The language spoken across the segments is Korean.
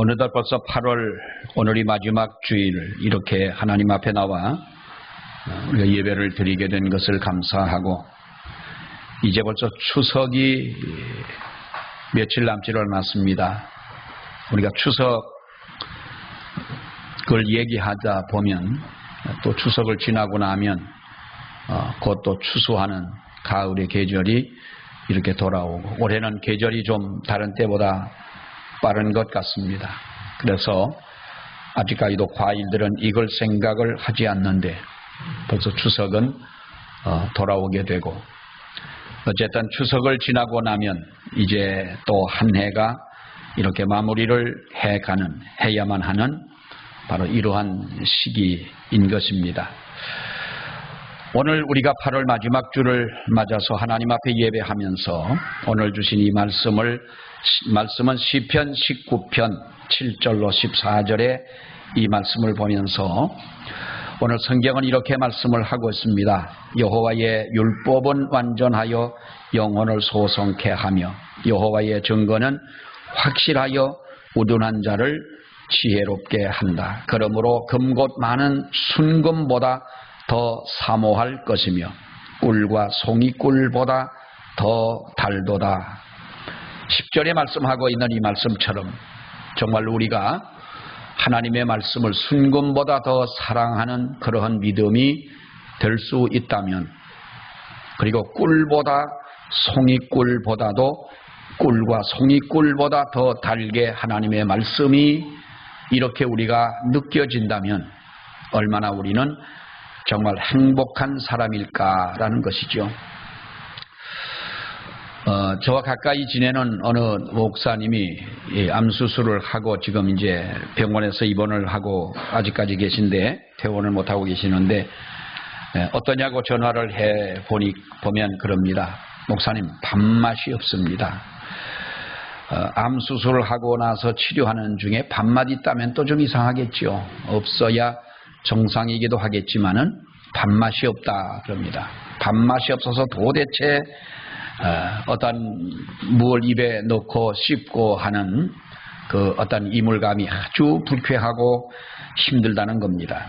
어느덧 벌써 8월 오늘이 마지막 주일 이렇게 하나님 앞에 나와 우리가 예배를 드리게 된 것을 감사하고 이제 벌써 추석이 며칠 남지 않았습니다. 우리가 추석을 얘기하다 보면 또 추석을 지나고 나면 곧 또 추수하는 가을의 계절이 이렇게 돌아오고 올해는 계절이 좀 다른 때보다 빠른 것 같습니다. 그래서 아직까지도 과일들은 익을 생각을 하지 않는데 벌써 추석은 돌아오게 되고 어쨌든 추석을 지나고 나면 이제 또 한 해가 이렇게 마무리를 해야만 하는 바로 이러한 시기인 것입니다. 오늘 우리가 8월 마지막 주를 맞아서 하나님 앞에 예배하면서 오늘 주신 이 말씀은 시편 19편 7절로 14절에 이 말씀을 보면서 오늘 성경은 이렇게 말씀을 하고 있습니다. 여호와의 율법은 완전하여 영혼을 소성케 하며 여호와의 증거는 확실하여 우둔한 자를 지혜롭게 한다. 그러므로 금곧 많은 순금보다 더 사모할 것이며 꿀과 송이꿀보다 더 달도다. 10절에 말씀하고 있는 이 말씀처럼 정말 우리가 하나님의 말씀을 순금보다 더 사랑하는 그러한 믿음이 될 수 있다면, 그리고 꿀보다 송이꿀보다도 꿀과 송이꿀보다 더 달게 하나님의 말씀이 이렇게 우리가 느껴진다면 얼마나 우리는 정말 행복한 사람일까라는 것이죠. 저와 가까이 지내는 어느 목사님이 암수술을 하고 지금 이제 병원에서 입원을 하고 아직까지 계신데 퇴원을 못하고 계시는데 어떠냐고 전화를 보면 그럽니다. 목사님, 밥맛이 없습니다. 암수술을 하고 나서 치료하는 중에 밥맛 있다면 또 좀 이상하겠죠. 없어야 정상이기도 하겠지만은 밥맛이 없다 그럽니다. 밥맛이 없어서 도대체 어떤 무엇을 입에 넣고 씹고 하는 그 어떤 이물감이 아주 불쾌하고 힘들다는 겁니다.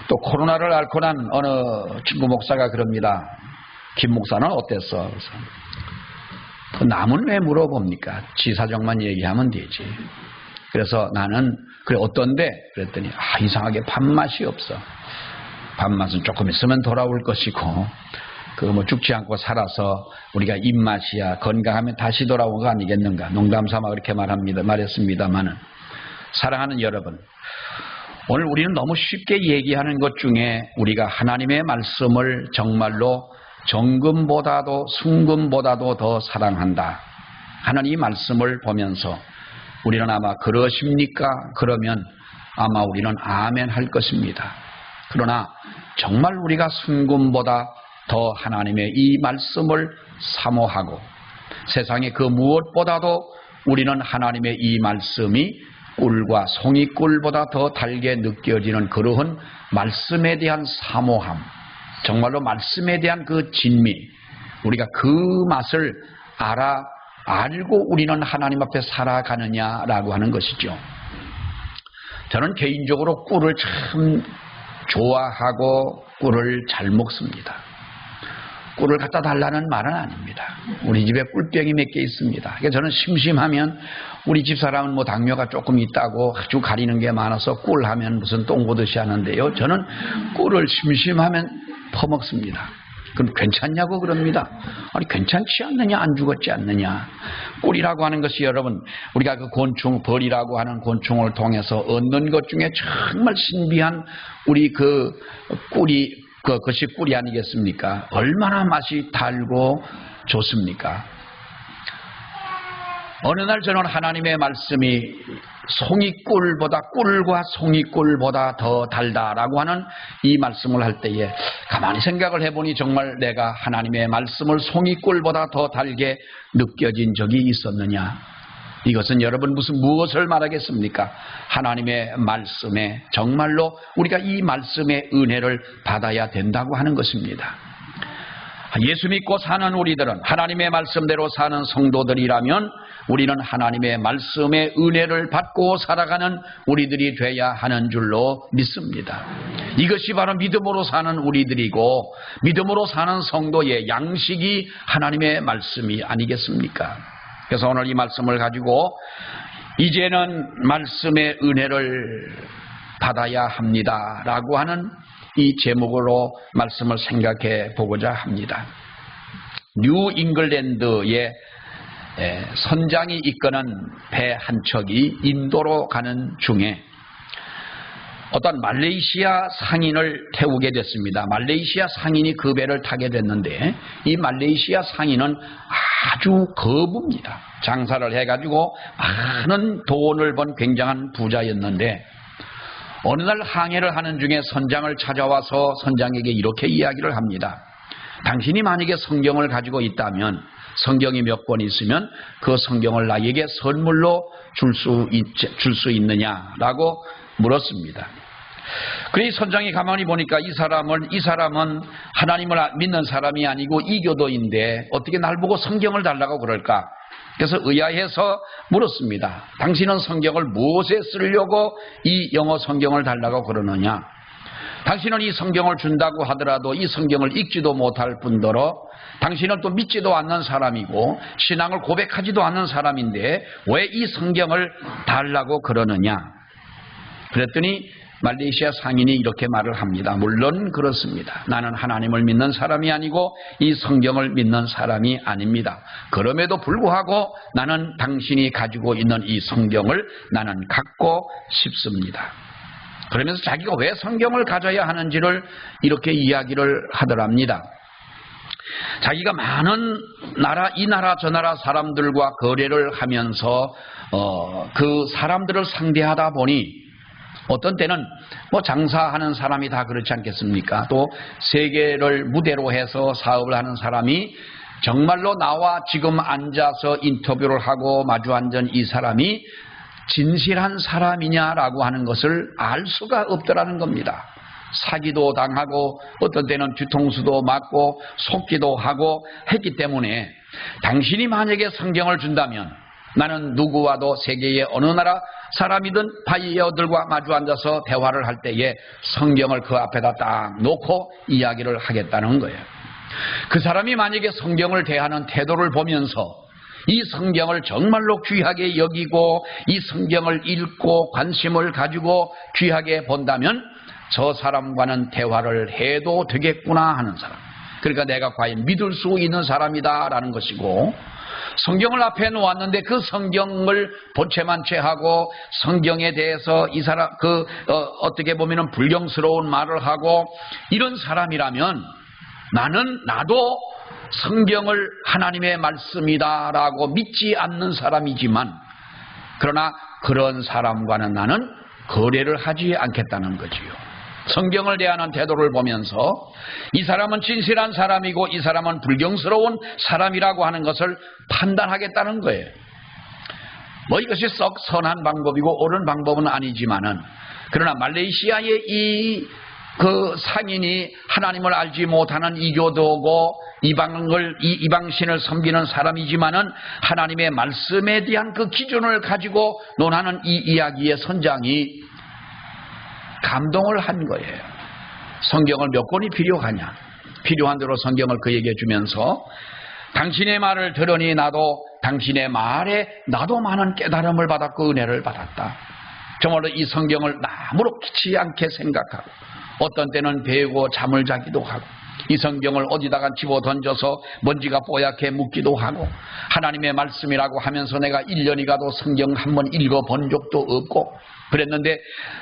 또 코로나를 앓고 난 어느 친구 목사가 그럽니다. 김 목사는 어땠어? 그래서 남은 왜 물어봅니까? 지 사정만 얘기하면 되지. 그래서 나는 그래 어떤데? 그랬더니 이상하게 밥맛이 없어. 밥맛은 조금 있으면 돌아올 것이고 죽지 않고 살아서 우리가 입맛이야 건강하면 다시 돌아온 거 아니겠는가. 농담 삼아 그렇게 말했습니다만은 사랑하는 여러분, 오늘 우리는 너무 쉽게 얘기하는 것 중에 우리가 하나님의 말씀을 정말로 정금보다도 순금보다도 더 사랑한다 하는 이 말씀을 보면서 우리는 아마 그러십니까? 그러면 아마 우리는 아멘 할 것입니다. 그러나 정말 우리가 순금보다 더 하나님의 이 말씀을 사모하고 세상의 그 무엇보다도 우리는 하나님의 이 말씀이 꿀과 송이꿀보다 더 달게 느껴지는 그러한 말씀에 대한 사모함, 정말로 말씀에 대한 그 진미, 우리가 그 맛을 알고 우리는 하나님 앞에 살아가느냐라고 하는 것이죠. 저는 개인적으로 꿀을 참 좋아하고 꿀을 잘 먹습니다. 꿀을 갖다 달라는 말은 아닙니다. 우리 집에 꿀병이 몇 개 있습니다. 그러니까 저는 심심하면 우리 집사람은 당뇨가 조금 있다고 아주 가리는 게 많아서 꿀 하면 무슨 똥고듯이 하는데요. 저는 꿀을 심심하면 퍼먹습니다. 그럼 괜찮냐고 그럽니다. 아니 괜찮지 않느냐, 안 죽었지 않느냐. 꿀이라고 하는 것이 여러분 우리가 그 곤충 벌이라고 하는 곤충을 통해서 얻는 것 중에 정말 신비한 우리 그 꿀이 그것이 꿀이 아니겠습니까? 얼마나 맛이 달고 좋습니까? 어느 날 저는 하나님의 말씀이 꿀과 송이꿀보다 더 달다라고 하는 이 말씀을 할 때에 가만히 생각을 해보니 정말 내가 하나님의 말씀을 송이꿀보다 더 달게 느껴진 적이 있었느냐? 이것은 여러분 무엇을 말하겠습니까? 하나님의 말씀에 정말로 우리가 이 말씀의 은혜를 받아야 된다고 하는 것입니다. 예수 믿고 사는 우리들은 하나님의 말씀대로 사는 성도들이라면 우리는 하나님의 말씀의 은혜를 받고 살아가는 우리들이 돼야 하는 줄로 믿습니다. 이것이 바로 믿음으로 사는 우리들이고 믿음으로 사는 성도의 양식이 하나님의 말씀이 아니겠습니까? 그래서 오늘 이 말씀을 가지고 이제는 말씀의 은혜를 받아야 합니다 라고 하는 이 제목으로 말씀을 생각해 보고자 합니다. 뉴 잉글랜드의 선장이 이끄는 배 한 척이 인도로 가는 중에 어떤 말레이시아 상인을 태우게 됐습니다. 말레이시아 상인이 그 배를 타게 됐는데 이 말레이시아 상인은 아주 거부입니다. 장사를 해가지고 많은 돈을 번 굉장한 부자였는데 어느 날 항해를 하는 중에 선장을 찾아와서 선장에게 이렇게 이야기를 합니다. 당신이 만약에 성경을 가지고 있다면 성경이 몇 권 있으면 그 성경을 나에게 선물로 줄 수 있느냐라고 물었습니다. 그래 선장이 가만히 보니까 이 사람은 하나님을 믿는 사람이 아니고 이교도인데 어떻게 날 보고 성경을 달라고 그럴까? 그래서 의아해서 물었습니다. 당신은 성경을 무엇에 쓰려고 이 영어 성경을 달라고 그러느냐? 당신은 이 성경을 준다고 하더라도 이 성경을 읽지도 못할 뿐더러 당신은 또 믿지도 않는 사람이고 신앙을 고백하지도 않는 사람인데 왜 이 성경을 달라고 그러느냐? 그랬더니 말레이시아 상인이 이렇게 말을 합니다. 물론 그렇습니다. 나는 하나님을 믿는 사람이 아니고 이 성경을 믿는 사람이 아닙니다. 그럼에도 불구하고 나는 당신이 가지고 있는 이 성경을 나는 갖고 싶습니다. 그러면서 자기가 왜 성경을 가져야 하는지를 이렇게 이야기를 하더랍니다. 자기가 많은 이 나라 저 나라 사람들과 거래를 하면서 그 사람들을 상대하다 보니 어떤 때는 장사하는 사람이 다 그렇지 않겠습니까? 또 세계를 무대로 해서 사업을 하는 사람이 정말로 나와 지금 앉아서 인터뷰를 하고 마주 앉은 이 사람이 진실한 사람이냐라고 하는 것을 알 수가 없더라는 겁니다. 사기도 당하고 어떤 때는 뒤통수도 맞고 속기도 하고 했기 때문에 당신이 만약에 성경을 준다면 나는 누구와도 세계의 어느 나라 사람이든 바이어들과 마주 앉아서 대화를 할 때에 성경을 그 앞에다 딱 놓고 이야기를 하겠다는 거예요. 그 사람이 만약에 성경을 대하는 태도를 보면서 이 성경을 정말로 귀하게 여기고 이 성경을 읽고 관심을 가지고 귀하게 본다면 저 사람과는 대화를 해도 되겠구나 하는 사람. 그러니까 내가 과연 믿을 수 있는 사람이다라는 것이고 성경을 앞에 놓았는데 그 성경을 본체만 채하고 성경에 대해서 이 사람 어떻게 보면은 불경스러운 말을 하고 이런 사람이라면 나도 성경을 하나님의 말씀이다라고 믿지 않는 사람이지만 그러나 그런 사람과는 나는 거래를 하지 않겠다는 거지요. 성경을 대하는 태도를 보면서 이 사람은 진실한 사람이고 이 사람은 불경스러운 사람이라고 하는 것을 판단하겠다는 거예요. 이것이 썩 선한 방법이고 옳은 방법은 아니지만은 그러나 말레이시아의 그 상인이 하나님을 알지 못하는 이교도고 이방신을 섬기는 사람이지만은 하나님의 말씀에 대한 그 기준을 가지고 논하는 이 이야기의 선장이 감동을 한 거예요. 성경을 몇 권이 필요하냐? 필요한 대로 성경을 그에게 주면서 당신의 말을 들으니 나도 당신의 말에 나도 많은 깨달음을 받았고 은혜를 받았다. 정말로 이 성경을 아무렇지 않게 생각하고 어떤 때는 배우고 잠을 자기도 하고 이 성경을 어디다가 집어 던져서 먼지가 뽀얗게 묻기도 하고 하나님의 말씀이라고 하면서 내가 1년이 가도 성경 한번 읽어본 적도 없고 그랬는데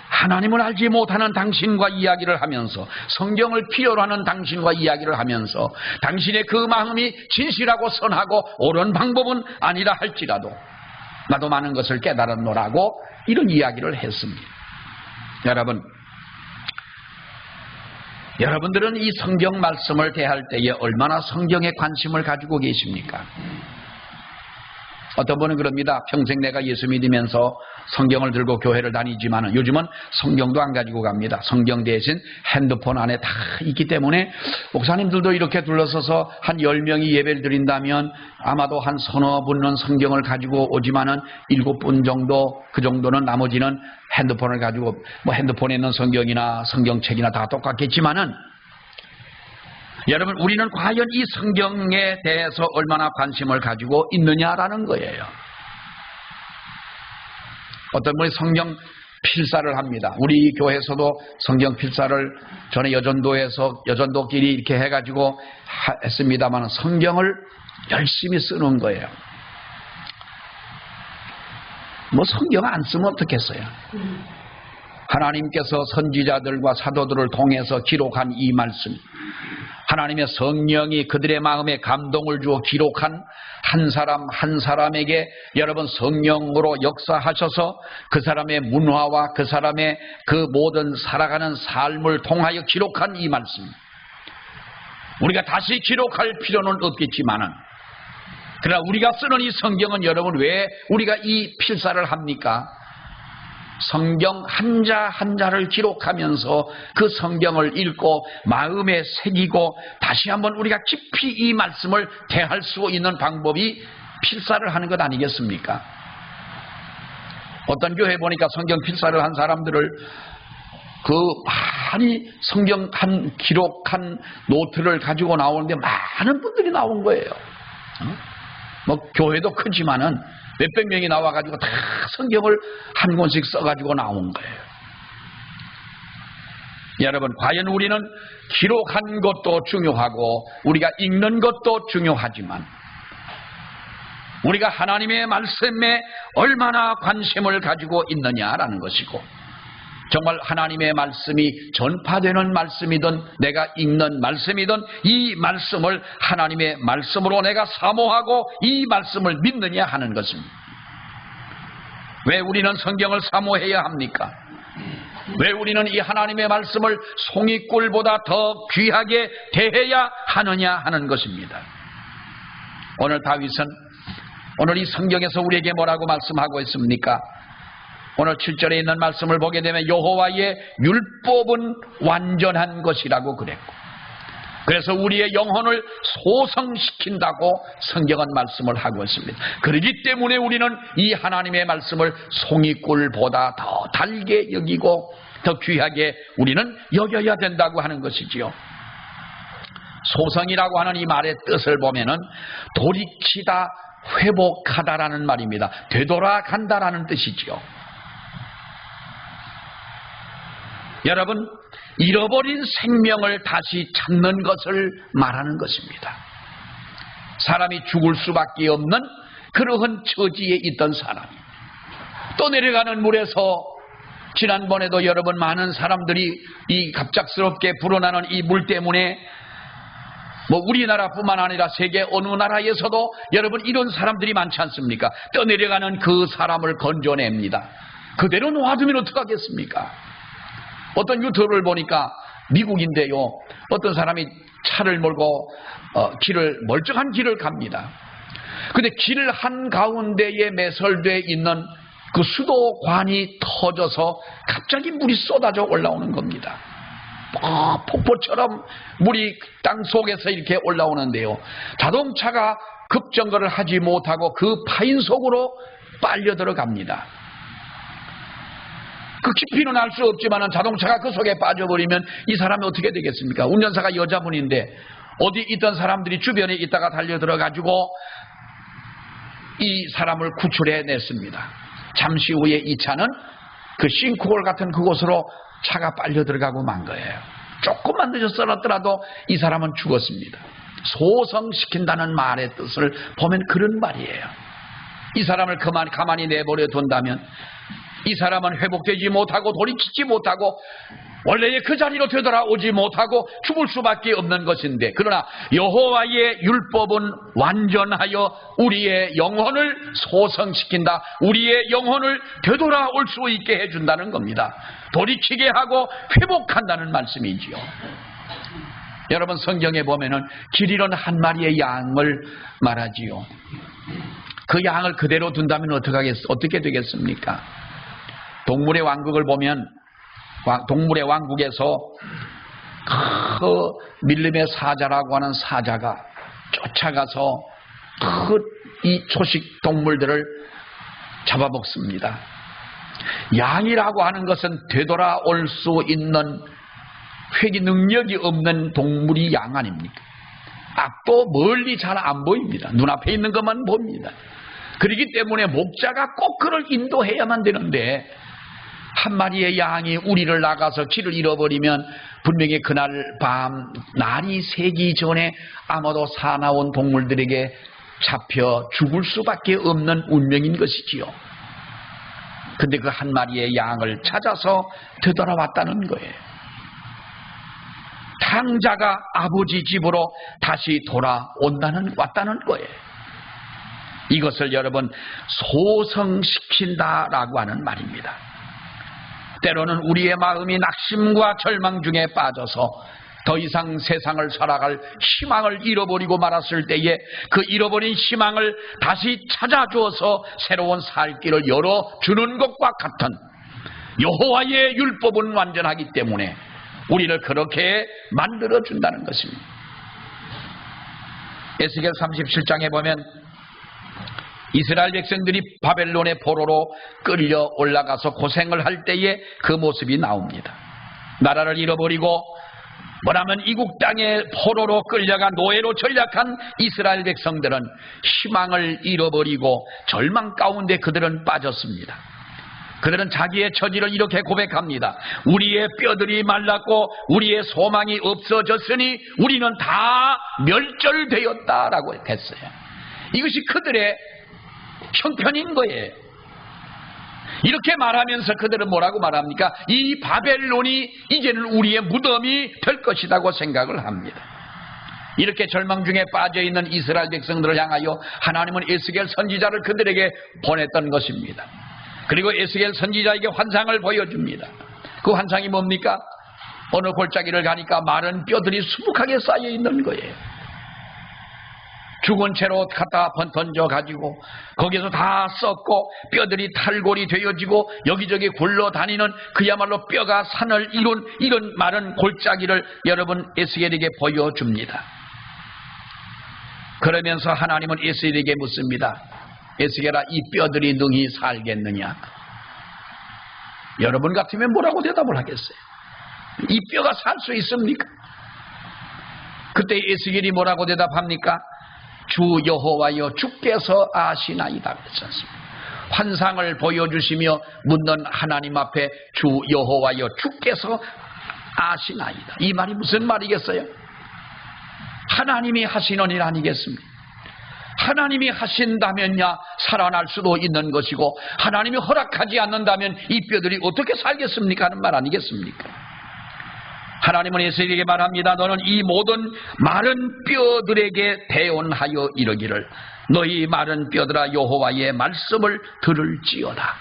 하나님을 알지 못하는 당신과 이야기를 하면서 성경을 필요로 하는 당신과 이야기를 하면서 당신의 그 마음이 진실하고 선하고 옳은 방법은 아니라 할지라도 나도 많은 것을 깨달았노라고 이런 이야기를 했습니다. 여러분들은 이 성경 말씀을 대할 때에 얼마나 성경에 관심을 가지고 계십니까? 어떤 분은 그럽니다. 평생 내가 예수 믿으면서 성경을 들고 교회를 다니지만 요즘은 성경도 안 가지고 갑니다. 성경 대신 핸드폰 안에 다 있기 때문에 목사님들도 이렇게 둘러서서 한 10명이 예배를 드린다면 아마도 한 서너 분은 성경을 가지고 오지만은 7분 정도, 그 정도는 나머지는 핸드폰을 가지고, 뭐 핸드폰에 있는 성경이나 성경책이나 다 똑같겠지만은, 여러분, 우리는 과연 이 성경에 대해서 얼마나 관심을 가지고 있느냐라는 거예요. 어떤 분이 성경 필사를 합니다. 우리 교회에서도 성경 필사를 전에 여전도끼리 이렇게 해가지고 했습니다만 성경을 열심히 쓰는 거예요. 뭐 성경 안 쓰면 어떻겠어요? 하나님께서 선지자들과 사도들을 통해서 기록한 이 말씀, 하나님의 성령이 그들의 마음에 감동을 주어 기록한 한 사람 한 사람에게 여러분 성령으로 역사하셔서 그 사람의 문화와 그 사람의 그 모든 살아가는 삶을 통하여 기록한 이 말씀, 우리가 다시 기록할 필요는 없겠지만은, 그러나 우리가 쓰는 이 성경은 여러분 왜 우리가 이 필사를 합니까? 성경 한자 한자를 기록하면서 그 성경을 읽고 마음에 새기고 다시 한번 우리가 깊이 이 말씀을 대할 수 있는 방법이 필사를 하는 것 아니겠습니까? 어떤 교회 보니까 성경 필사를 한 사람들을 그 많이 성경 기록한 노트를 가지고 나오는데 많은 분들이 나온 거예요. 뭐 교회도 크지만은 몇백 명이 나와가지고 다 성경을 한 권씩 써가지고 나온 거예요. 여러분, 과연 우리는 기록한 것도 중요하고 우리가 읽는 것도 중요하지만 우리가 하나님의 말씀에 얼마나 관심을 가지고 있느냐라는 것이고, 정말 하나님의 말씀이 전파되는 말씀이든 내가 읽는 말씀이든 이 말씀을 하나님의 말씀으로 내가 사모하고 이 말씀을 믿느냐 하는 것입니다. 왜 우리는 성경을 사모해야 합니까? 왜 우리는 이 하나님의 말씀을 송이꿀보다 더 귀하게 대해야 하느냐 하는 것입니다. 오늘 다윗은 오늘 이 성경에서 우리에게 뭐라고 말씀하고 있습니까? 오늘 7절에 있는 말씀을 보게 되면 여호와의 율법은 완전한 것이라고 그랬고, 그래서 우리의 영혼을 소성시킨다고 성경은 말씀을 하고 있습니다. 그렇기 때문에 우리는 이 하나님의 말씀을 송이꿀보다 더 달게 여기고 더 귀하게 우리는 여겨야 된다고 하는 것이지요. 소성이라고 하는 이 말의 뜻을 보면은 돌이키다, 회복하다라는 말입니다. 되돌아간다라는 뜻이지요. 여러분, 잃어버린 생명을 다시 찾는 것을 말하는 것입니다. 사람이 죽을 수밖에 없는 그러한 처지에 있던 사람이 또 내려가는 물에서, 지난번에도 여러분 많은 사람들이 이 갑작스럽게 불어나는 이 물 때문에 뭐 우리나라뿐만 아니라 세계 어느 나라에서도 여러분 이런 사람들이 많지 않습니까? 떠내려가는 그 사람을 건져냅니다. 그대로 놔두면 어떡하겠습니까? 어떤 유튜브를 보니까 미국인데요, 어떤 사람이 차를 몰고 멀쩡한 길을 갑니다. 근데 길 한가운데에 매설되어 있는 그 수도관이 터져서 갑자기 물이 쏟아져 올라오는 겁니다. 폭포처럼 물이 땅 속에서 이렇게 올라오는데요, 자동차가 급정거를 하지 못하고 그 파인 속으로 빨려 들어갑니다. 그 깊이는 알 수 없지만 자동차가 그 속에 빠져버리면 이 사람이 어떻게 되겠습니까? 운전사가 여자분인데 어디 있던 사람들이 주변에 있다가 달려 들어가지고 이 사람을 구출해냈습니다. 잠시 후에 이 차는 그 싱크홀 같은 그곳으로 차가 빨려 들어가고 만 거예요. 조금만 늦었더라도 이 사람은 죽었습니다. 소성시킨다는 말의 뜻을 보면 그런 말이에요. 이 사람을 가만히 내버려 둔다면 이 사람은 회복되지 못하고 돌이키지 못하고 원래의 그 자리로 되돌아오지 못하고 죽을 수밖에 없는 것인데, 그러나 여호와의 율법은 완전하여 우리의 영혼을 소성시킨다, 우리의 영혼을 되돌아올 수 있게 해준다는 겁니다. 돌이키게 하고 회복한다는 말씀이지요. 여러분, 성경에 보면은 길 잃은 한 마리의 양을 말하지요. 그 양을 그대로 둔다면 어떻게 되겠습니까? 동물의 왕국을 보면 동물의 왕국에서 그 밀림의 사자라고 하는 사자가 쫓아가서 이 초식 동물들을 잡아먹습니다. 양이라고 하는 것은 되돌아올 수 있는 회귀 능력이 없는 동물이 양 아닙니까? 악도 멀리 잘 안 보입니다. 눈앞에 있는 것만 봅니다. 그렇기 때문에 목자가 꼭 그를 인도해야만 되는데 한 마리의 양이 우리를 나가서 길을 잃어버리면 분명히 그날 밤 날이 새기 전에 아마도 사나운 동물들에게 잡혀 죽을 수밖에 없는 운명인 것이지요. 근데 그 한 마리의 양을 찾아서 되돌아왔다는 거예요. 탕자가 아버지 집으로 다시 왔다는 거예요. 이것을 여러분 소성시킨다라고 하는 말입니다. 때로는 우리의 마음이 낙심과 절망 중에 빠져서 더 이상 세상을 살아갈 희망을 잃어버리고 말았을 때에 그 잃어버린 희망을 다시 찾아주어서 새로운 살 길을 열어주는 것과 같은 여호와의 율법은 완전하기 때문에 우리를 그렇게 만들어준다는 것입니다. 에스겔 37장에 보면 이스라엘 백성들이 바벨론의 포로로 끌려 올라가서 고생을 할 때에 그 모습이 나옵니다. 나라를 잃어버리고 뭐라면 이국 땅의 포로로 끌려가 노예로 전락한 이스라엘 백성들은 희망을 잃어버리고 절망 가운데 그들은 빠졌습니다. 그들은 자기의 처지를 이렇게 고백합니다. 우리의 뼈들이 말랐고 우리의 소망이 없어졌으니 우리는 다 멸절되었다라고 했어요. 이것이 그들의 형편인 거예요. 이렇게 말하면서 그들은 뭐라고 말합니까? 이 바벨론이 이제는 우리의 무덤이 될 것이라고 생각을 합니다. 이렇게 절망 중에 빠져있는 이스라엘 백성들을 향하여 하나님은 에스겔 선지자를 그들에게 보냈던 것입니다. 그리고 에스겔 선지자에게 환상을 보여줍니다. 그 환상이 뭡니까? 어느 골짜기를 가니까 마른 뼈들이 수북하게 쌓여있는 거예요. 죽은 채로 갖다 던져가지고 거기서 다 썩고 뼈들이 탈골이 되어지고 여기저기 굴러다니는 그야말로 뼈가 산을 이룬 이런 마른 골짜기를 여러분 에스겔에게 보여줍니다. 그러면서 하나님은 에스겔에게 묻습니다. 에스겔아, 이 뼈들이 능히 살겠느냐? 여러분 같으면 뭐라고 대답을 하겠어요? 이 뼈가 살 수 있습니까? 그때 에스겔이 뭐라고 대답합니까? 주 여호와여 주께서 아시나이다 그랬습니다. 환상을 보여주시며 묻는 하나님 앞에 주 여호와여 주께서 아시나이다. 이 말이 무슨 말이겠어요? 하나님이 하시는 일 아니겠습니까? 하나님이 하신다면야 살아날 수도 있는 것이고 하나님이 허락하지 않는다면 이 뼈들이 어떻게 살겠습니까? 하는 말 아니겠습니까? 하나님은 에스겔에게 말합니다. 너는 이 모든 마른 뼈들에게 대언하여 이르기를 너희 마른 뼈들아 여호와의 말씀을 들을지어다.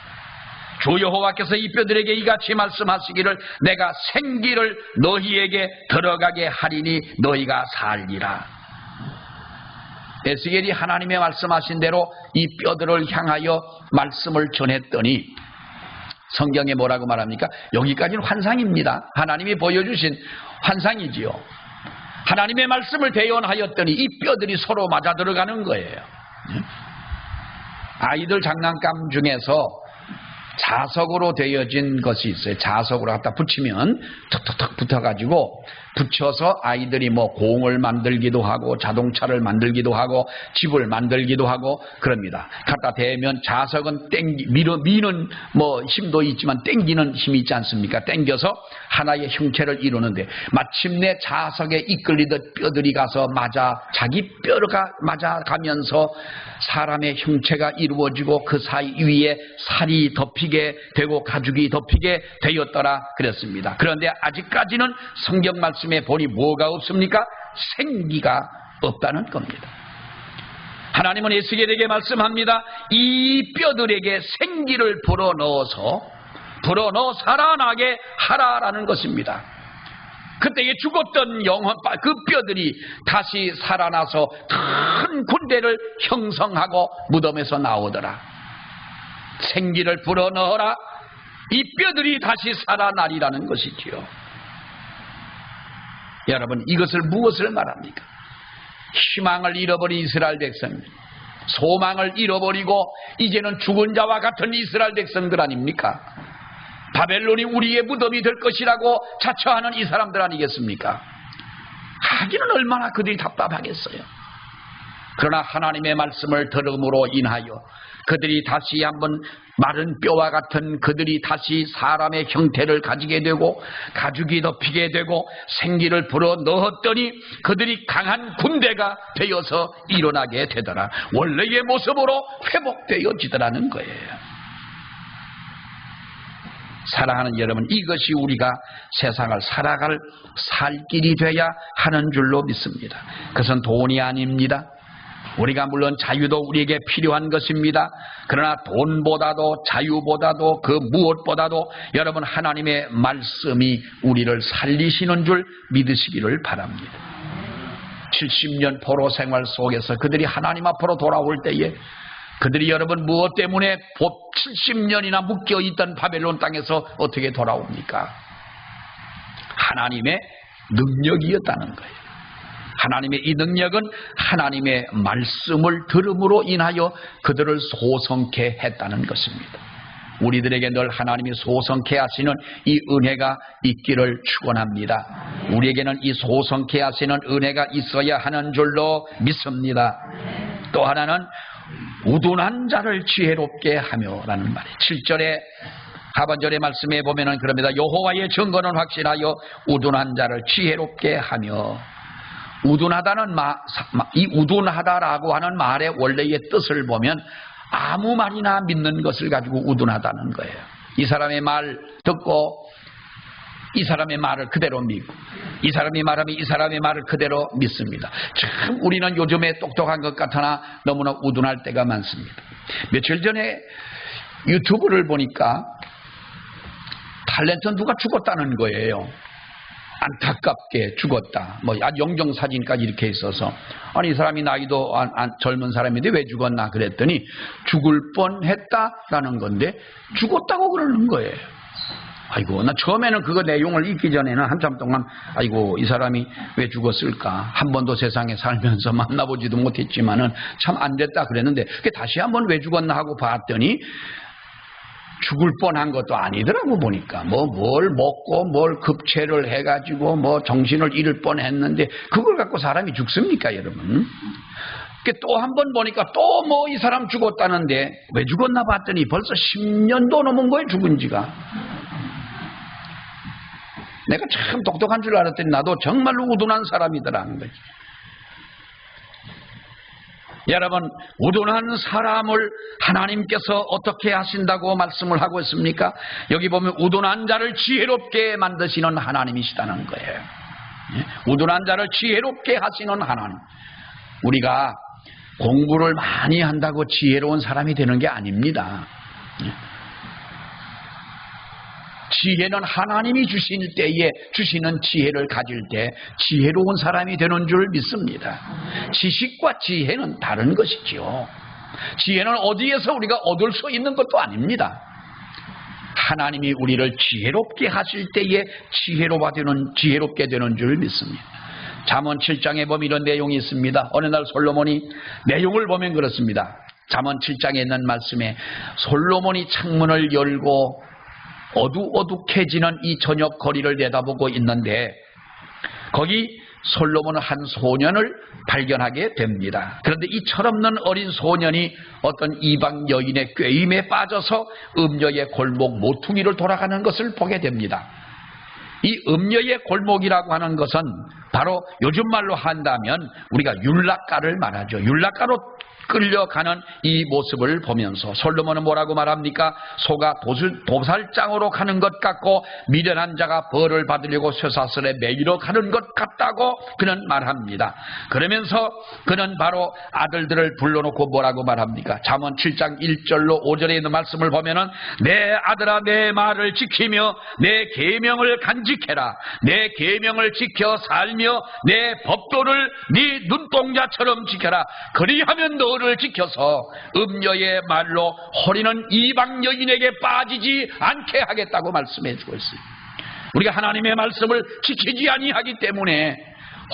주 여호와께서 이 뼈들에게 이같이 말씀하시기를 내가 생기를 너희에게 들어가게 하리니 너희가 살리라. 에스겔이 하나님의 말씀하신 대로 이 뼈들을 향하여 말씀을 전했더니 성경에 뭐라고 말합니까? 여기까지는 환상입니다. 하나님이 보여주신 환상이지요. 하나님의 말씀을 대언하였더니 이 뼈들이 서로 맞아 들어가는 거예요. 아이들 장난감 중에서 자석으로 되어진 것이 있어요. 자석으로 갖다 붙이면 툭툭툭 붙어가지고 붙여서 아이들이 뭐 공을 만들기도 하고 자동차를 만들기도 하고 집을 만들기도 하고 그럽니다. 갖다 대면 자석은 미는 뭐 힘도 있지만 땡기는 힘이 있지 않습니까? 땡겨서 하나의 형체를 이루는데 마침내 자석에 이끌리듯 뼈들이 가서 자기 뼈가 맞아가면서 사람의 형체가 이루어지고 그 사이 위에 살이 덮이게 되고 가죽이 덮이게 되었더라 그랬습니다. 그런데 아직까지는 성경 말씀에 보니 뭐가 없습니까? 생기가 없다는 겁니다. 하나님은 에스겔에게 말씀합니다. 이 뼈들에게 생기를 불어넣어 살아나게 하라라는 것입니다. 그때에 죽었던 그 뼈들이 다시 살아나서 큰 군대를 형성하고 무덤에서 나오더라. 생기를 불어넣어라. 이 뼈들이 다시 살아나리라는 것이지요. 여러분, 이것을 무엇을 말합니까? 희망을 잃어버린 이스라엘 백성, 소망을 잃어버리고 이제는 죽은 자와 같은 이스라엘 백성들 아닙니까? 바벨론이 우리의 무덤이 될 것이라고 자처하는 이 사람들 아니겠습니까? 하기는 얼마나 그들이 답답하겠어요. 그러나 하나님의 말씀을 들음으로 인하여 그들이 다시 한번 마른 뼈와 같은 그들이 다시 사람의 형태를 가지게 되고 가죽이 덮이게 되고 생기를 불어 넣었더니 그들이 강한 군대가 되어서 일어나게 되더라. 원래의 모습으로 회복되어지더라는 거예요. 사랑하는 여러분, 이것이 우리가 세상을 살아갈 살 길이 돼야 하는 줄로 믿습니다. 그것은 돈이 아닙니다. 우리가 물론 자유도 우리에게 필요한 것입니다. 그러나 돈보다도 자유보다도 그 무엇보다도 여러분 하나님의 말씀이 우리를 살리시는 줄 믿으시기를 바랍니다. 70년 포로 생활 속에서 그들이 하나님 앞으로 돌아올 때에 그들이 여러분 무엇 때문에 70년이나 묶여있던 바벨론 땅에서 어떻게 돌아옵니까? 하나님의 능력이었다는 거예요. 하나님의 이 능력은 하나님의 말씀을 들음으로 인하여 그들을 소성케 했다는 것입니다. 우리들에게 늘 하나님이 소성케 하시는 이 은혜가 있기를 축원합니다. 우리에게는 이 소성케 하시는 은혜가 있어야 하는 줄로 믿습니다. 또 하나는 우둔한 자를 지혜롭게 하며라는 말이에요. 7절에 하반절의 말씀에 보면은 그럽니다. 여호와의 증거는 확실하여 우둔한 자를 지혜롭게 하며. 우둔하다는 이 우둔하다라고 하는 말의 원래의 뜻을 보면 아무 말이나 믿는 것을 가지고 우둔하다는 거예요. 이 사람의 말 듣고 이 사람의 말을 그대로 믿고 이 사람이 말하면 이 사람의 말을 그대로 믿습니다. 참 우리는 요즘에 똑똑한 것 같으나 너무나 우둔할 때가 많습니다. 며칠 전에 유튜브를 보니까 탤런트 누가 죽었다는 거예요. 안타깝게 죽었다. 영정사진까지 이렇게 있어서 아니 이 사람이 나이도 젊은 사람인데 왜 죽었나 그랬더니 죽을 뻔했다라는 건데 죽었다고 그러는 거예요. 아이고, 나 처음에는 그거 내용을 읽기 전에는 한참 동안 아이고 이 사람이 왜 죽었을까, 한 번도 세상에 살면서 만나보지도 못했지만은 참 안 됐다 그랬는데 다시 한번 왜 죽었나 하고 봤더니 죽을 뻔한 것도 아니더라고. 보니까 뭘 먹고 뭘 급체를 해가지고 정신을 잃을 뻔했는데 그걸 갖고 사람이 죽습니까 여러분? 또 한 번 보니까 또 이 사람 죽었다는데 왜 죽었나 봤더니 벌써 10년도 넘은 거예요 죽은 지가. 내가 참 똑똑한 줄 알았더니 나도 정말로 우둔한 사람이더라는 거지. 여러분, 우둔한 사람을 하나님께서 어떻게 하신다고 말씀을 하고 있습니까? 여기 보면 우둔한 자를 지혜롭게 만드시는 하나님이시다는 거예요. 우둔한 자를 지혜롭게 하시는 하나님. 우리가 공부를 많이 한다고 지혜로운 사람이 되는 게 아닙니다. 지혜는 하나님이 주실 때에 주시는 지혜를 가질 때 지혜로운 사람이 되는 줄 믿습니다. 지식과 지혜는 다른 것이지요. 지혜는 어디에서 우리가 얻을 수 있는 것도 아닙니다. 하나님이 우리를 지혜롭게 하실 때에 지혜롭게 되는 줄 믿습니다. 잠언 7장에 보면 이런 내용이 있습니다. 어느 날 솔로몬이 내용을 보면 그렇습니다. 잠언 7장에 있는 말씀에 솔로몬이 창문을 열고 어둑어둑해지는 이 저녁 거리를 내다보고 있는데 거기 솔로몬은 한 소년을 발견하게 됩니다. 그런데 이 철없는 어린 소년이 어떤 이방 여인의 꾀임에 빠져서 음녀의 골목 모퉁이를 돌아가는 것을 보게 됩니다. 이 음녀의 골목이라고 하는 것은 바로 요즘 말로 한다면 우리가 율락가를 말하죠. 율락가로 끌려가는 이 모습을 보면서 솔로몬은 뭐라고 말합니까? 소가 도살장으로 가는 것 같고 미련한 자가 벌을 받으려고 쇠사슬에 매이러 가는 것 같다고 그는 말합니다. 그러면서 그는 바로 아들들을 불러놓고 뭐라고 말합니까? 잠언 7장 1절로 5절에 있는 말씀을 보면은 내 아들아 내 말을 지키며 내 계명을 간직해라. 내 계명을 지켜 살면 살며 내 법도를 네 눈동자처럼 지켜라. 그리하면 너를 지켜서 음녀의 말로 허리는 이방 여인에게 빠지지 않게 하겠다고 말씀해 주고 있어요. 우리가 하나님의 말씀을 지키지 아니하기 때문에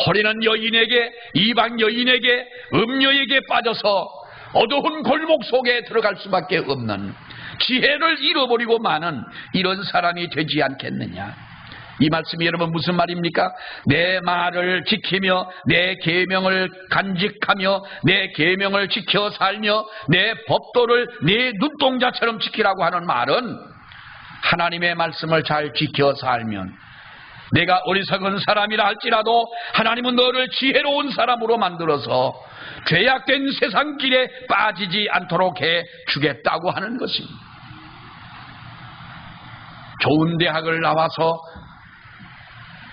허리는 여인에게, 이방 여인에게, 음녀에게 빠져서 어두운 골목 속에 들어갈 수밖에 없는, 지혜를 잃어버리고 마는 이런 사람이 되지 않겠느냐. 이 말씀이 여러분 무슨 말입니까? 내 말을 지키며 내 계명을 간직하며 내 계명을 지켜 살며 내 법도를 네 눈동자처럼 지키라고 하는 말은, 하나님의 말씀을 잘 지켜 살면 내가 어리석은 사람이라 할지라도 하나님은 너를 지혜로운 사람으로 만들어서 죄악된 세상 길에 빠지지 않도록 해 주겠다고 하는 것입니다. 좋은 대학을 나와서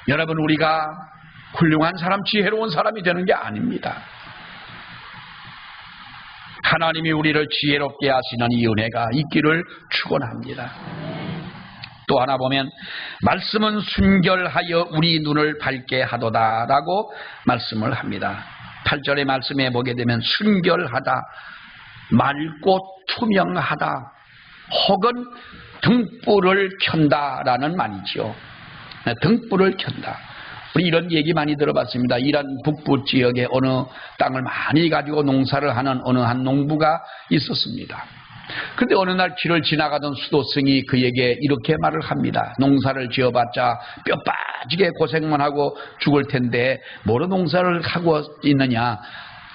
여러분 우리가 훌륭한 사람, 지혜로운 사람이 되는 게 아닙니다. 하나님이 우리를 지혜롭게 하시는 이 은혜가 있기를 축원합니다. 또 하나 보면 말씀은 순결하여 우리 눈을 밝게 하도다 라고 말씀을 합니다. 8절의 말씀에 보게 되면 순결하다, 맑고 투명하다, 혹은 등불을 켠다라는 말이죠. 등불을 켠다. 우리 이런 얘기 많이 들어봤습니다. 이란 북부 지역에 어느 땅을 많이 가지고 농사를 하는 어느 한 농부가 있었습니다. 그런데 어느 날 길을 지나가던 수도승이 그에게 이렇게 말을 합니다. 농사를 지어봤자 뼈 빠지게 고생만 하고 죽을 텐데 뭐로 농사를 하고 있느냐.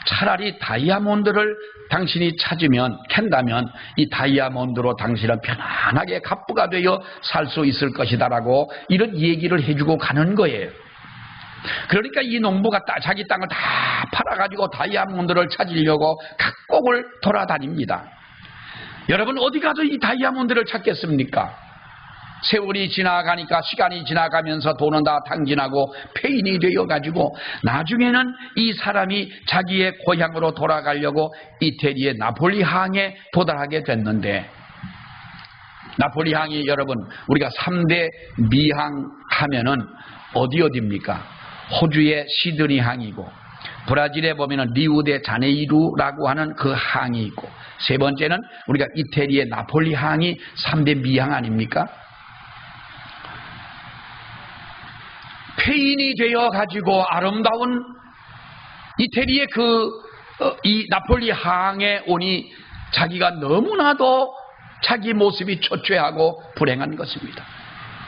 차라리 다이아몬드를 당신이 캔다면 이 다이아몬드로 당신은 편안하게 갑부가 되어 살 수 있을 것이다 라고 이런 얘기를 해주고 가는 거예요. 그러니까 이 농부가 자기 땅을 다 팔아가지고 다이아몬드를 찾으려고 각국을 돌아다닙니다. 여러분 어디 가서 이 다이아몬드를 찾겠습니까? 세월이 지나가니까, 시간이 지나가면서 돈은 다 탕진하고 폐인이 되어가지고 나중에는 이 사람이 자기의 고향으로 돌아가려고 이태리의 나폴리 항에 도달하게 됐는데, 나폴리 항이 여러분 우리가 3대 미항 하면은 어디입니까? 호주의 시드니 항이고, 브라질에 보면은 리우데 자네이루라고 하는 그 항이 있고, 세 번째는 우리가 이태리의 나폴리 항이 3대 미항 아닙니까? 폐인이 되어 가지고 아름다운 이태리의 이 나폴리 항에 오니 자기가 너무나도 자기 모습이 초췌하고 불행한 것입니다.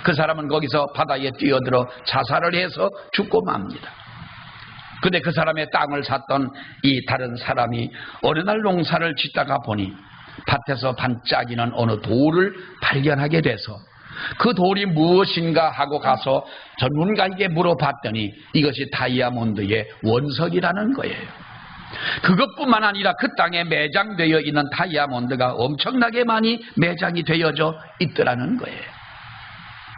그 사람은 거기서 바다에 뛰어들어 자살을 해서 죽고 맙니다. 근데 그 사람의 땅을 샀던 이 다른 사람이 어느 날 농사를 짓다가 보니 밭에서 반짝이는 어느 돌을 발견하게 돼서 그 돌이 무엇인가 하고 가서 전문가에게 물어봤더니 이것이 다이아몬드의 원석이라는 거예요. 그것뿐만 아니라 그 땅에 매장되어 있는 다이아몬드가 엄청나게 많이 매장이 되어져 있더라는 거예요.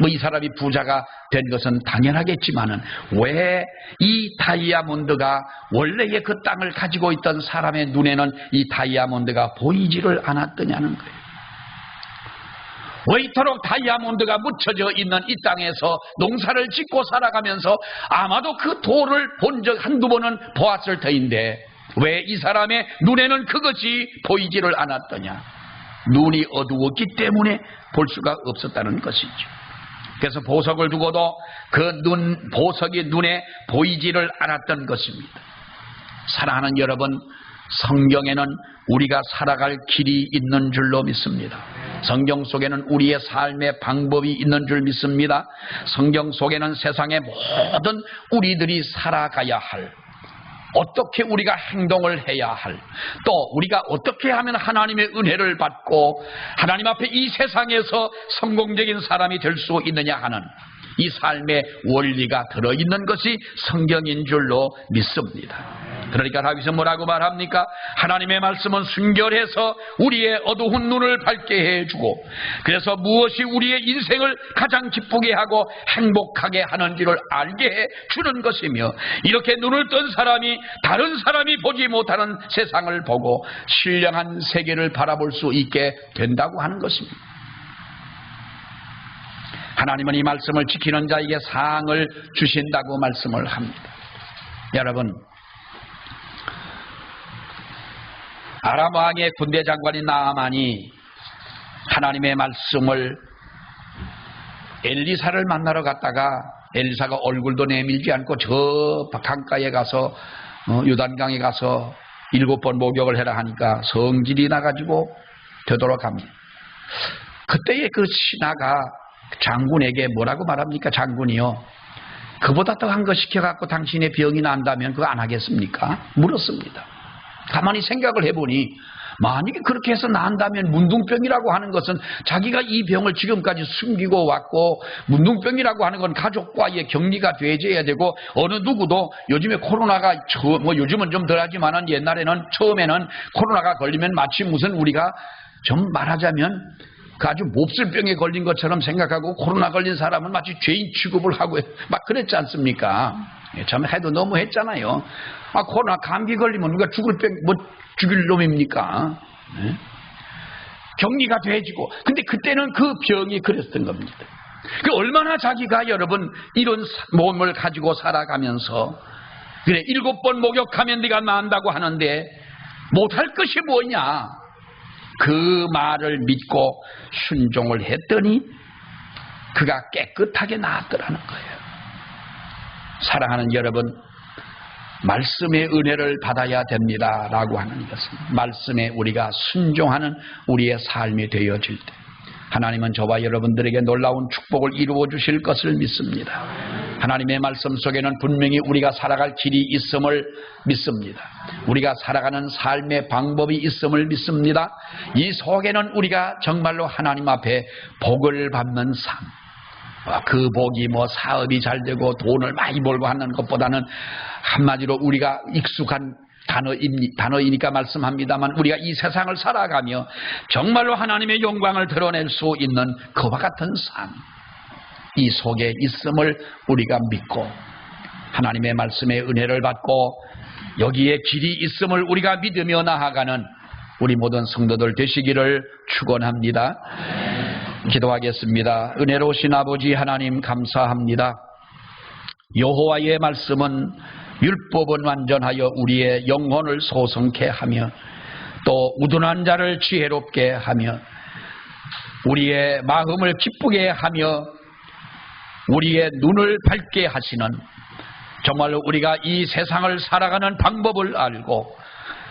이 사람이 부자가 된 것은 당연하겠지만은 왜 이 다이아몬드가 원래의 그 땅을 가지고 있던 사람의 눈에는 이 다이아몬드가 보이지를 않았더냐는 거예요. 왜 이토록 다이아몬드가 묻혀져 있는 이 땅에서 농사를 짓고 살아가면서 아마도 그 돌을 본 적 한두 번은 보았을 터인데 왜 이 사람의 눈에는 그것이 보이지를 않았더냐. 눈이 어두웠기 때문에 볼 수가 없었다는 것이죠. 그래서 보석을 두고도 그 보석이 눈에 보이지를 않았던 것입니다. 사랑하는 여러분, 성경에는 우리가 살아갈 길이 있는 줄로 믿습니다. 성경 속에는 우리의 삶의 방법이 있는 줄 믿습니다. 성경 속에는 세상의 모든 우리들이 살아가야 할, 어떻게 우리가 행동을 해야 할, 또 우리가 어떻게 하면 하나님의 은혜를 받고 하나님 앞에 이 세상에서 성공적인 사람이 될 수 있느냐 하는 이 삶의 원리가 들어있는 것이 성경인 줄로 믿습니다. 그러니까 다윗은 뭐라고 말합니까? 하나님의 말씀은 순결해서 우리의 어두운 눈을 밝게 해주고, 그래서 무엇이 우리의 인생을 가장 기쁘게 하고 행복하게 하는지를 알게 해주는 것이며, 이렇게 눈을 뜬 사람이 다른 사람이 보지 못하는 세상을 보고 신령한 세계를 바라볼 수 있게 된다고 하는 것입니다. 하나님은 이 말씀을 지키는 자에게 상을 주신다고 말씀을 합니다. 여러분, 아람 왕의 군대 장관인 나아만이 하나님의 말씀을 엘리사를 만나러 갔다가 엘리사가 얼굴도 내밀지 않고 저 강가에 가서 요단강에 가서 7번 목욕을 해라 하니까 성질이 나가지고 되돌아갑니다. 그때의 그 신하가 장군에게 뭐라고 말합니까? 장군이요, 그보다 더한 거 시켜갖고 당신의 병이 난다면 그거 안 하겠습니까? 물었습니다. 가만히 생각을 해보니 만약에 그렇게 해서 난다면 문둥병이라고 하는 것은 자기가 이 병을 지금까지 숨기고 왔고, 문둥병이라고 하는 건 가족과의 격리가 되어야 되고, 어느 누구도 요즘에 코로나가 요즘은 좀 덜하지만은 옛날에는 처음에는 코로나가 걸리면 마치 무슨 우리가 좀 말하자면 그 아주 몹쓸 병에 걸린 것처럼 생각하고, 코로나 걸린 사람은 마치 죄인 취급을 하고 막 그랬지 않습니까? 참 해도 너무 했잖아요. 코로나 감기 걸리면 누가 죽일 놈입니까? 네? 격리가 돼지고. 근데 그때는 그 병이 그랬던 겁니다. 얼마나 자기가 여러분 이런 몸을 가지고 살아가면서 그래 7번 목욕하면 네가 나은다고 하는데 못할 것이 뭐냐, 그 말을 믿고 순종을 했더니 그가 깨끗하게 나았더라는 거예요. 사랑하는 여러분, 말씀의 은혜를 받아야 됩니다 라고 하는 것은 말씀에 우리가 순종하는 우리의 삶이 되어질 때 하나님은 저와 여러분들에게 놀라운 축복을 이루어 주실 것을 믿습니다. 하나님의 말씀 속에는 분명히 우리가 살아갈 길이 있음을 믿습니다. 우리가 살아가는 삶의 방법이 있음을 믿습니다. 이 속에는 우리가 정말로 하나님 앞에 복을 받는 삶, 그 복이 사업이 잘 되고 돈을 많이 벌고 하는 것보다는 한마디로 우리가 익숙한 단어이니까 말씀합니다만, 우리가 이 세상을 살아가며 정말로 하나님의 영광을 드러낼 수 있는 그와 같은 삶, 이 속에 있음을 우리가 믿고 하나님의 말씀의 은혜를 받고 여기에 길이 있음을 우리가 믿으며 나아가는 우리 모든 성도들 되시기를 축원합니다. 기도하겠습니다. 은혜로우신 아버지 하나님, 감사합니다. 여호와의 말씀은 율법은 완전하여 우리의 영혼을 소성케 하며 또 우둔한 자를 지혜롭게 하며 우리의 마음을 기쁘게 하며 우리의 눈을 밝게 하시는, 정말로 우리가 이 세상을 살아가는 방법을 알고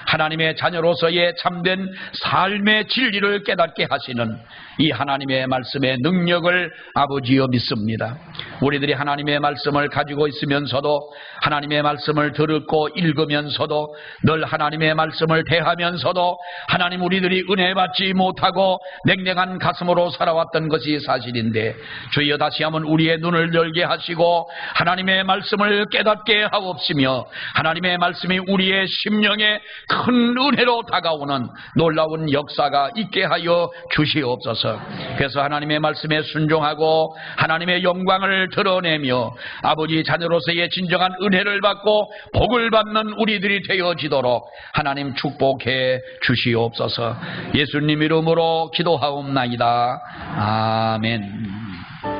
하나님의 자녀로서의 참된 삶의 진리를 깨닫게 하시는 이 하나님의 말씀의 능력을 아버지여 믿습니다. 우리들이 하나님의 말씀을 가지고 있으면서도, 하나님의 말씀을 듣고 읽으면서도, 늘 하나님의 말씀을 대하면서도 하나님 우리들이 은혜 받지 못하고 냉랭한 가슴으로 살아왔던 것이 사실인데, 주여 다시 한번 우리의 눈을 열게 하시고 하나님의 말씀을 깨닫게 하옵시며 하나님의 말씀이 우리의 심령에 큰 은혜로 다가오는 놀라운 역사가 있게 하여 주시옵소서. 그래서 하나님의 말씀에 순종하고 하나님의 영광을 드러내며 아버지 자녀로서의 진정한 은혜를 받고 복을 받는 우리들이 되어지도록 하나님 축복해 주시옵소서. 예수님 이름으로 기도하옵나이다. 아멘.